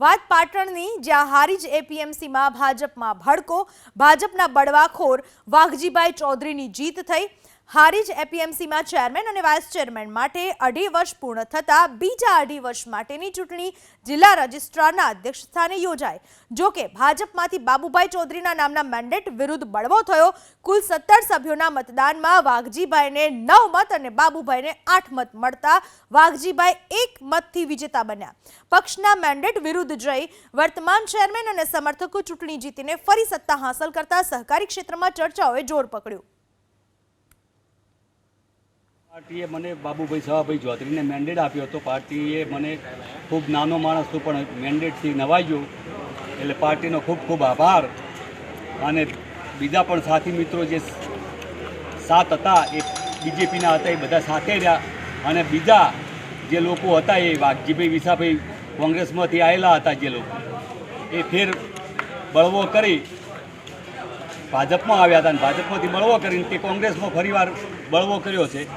વાત પાટણની, જ્યાં હારીજ એપીએમસીમાં ભાજપમાં ભડકો, ભાજપના બળવાખોર વાઘજીભાઈ ચૌધરીની જીત થઈ। હારીજ એપીએમસીમાં ચેરમેન અને વાઇસ ચેરમેન માટે 2.5 વર્ષ પૂર્ણ થતાં બીજા 2.5 વર્ષ માટેની ચૂંટણી જિલ્લા રજિસ્ટ્રારના અધ્યક્ષસ્થાને યોજાઈ। જોકે ભાજપમાંથી બાબુભાઈ ચૌધરીના નામના મેન્ડેટ વિરુદ્ધ બળવો થયો। કુલ 17 સભ્યોના મતદાનમાં વાઘજીભાઈને 9 મત અને બાબુભાઈને 8 મત મળતા વાઘજીભાઈ 1 મતથી વિજેતા બન્યા। પક્ષના મેન્ડેટ વિરુદ્ધ જઈ વર્તમાન ચેરમેન અને સમર્થકો ચૂંટણી જીતીને ફરી સત્તા હાંસલ કરતા સહકારી ક્ષેત્રમાં ચર્ચાઓએ જોર પકડ્યું। પાર્ટીએ મને બાબુભાઈ સવાભાઈ ચૌધરીને મેન્ડેટ આપ્યો હતો। પાર્ટીએ મને ખૂબ નાનો માણસ હતો પણ મેન્ડેટથી નવાજ્યો, એટલે પાર્ટીનો ખૂબ ખૂબ આભાર। અને બીજા પણ સાથી મિત્રો જે 7 હતા એ બીજેપીના હતા, એ બધા સાથે રહ્યા। અને બીજા જે લોકો હતા એ વાઘજીભાઈ વિસાભાઈ કોંગ્રેસમાંથી આવેલા હતા, જે લોકો એ ફેર બળવો કરી ભાજપમાં આવ્યા હતા અને ભાજપમાંથી બળવો કરીને તે કોંગ્રેસમાં ફરીવાર બળવો કર્યો છે।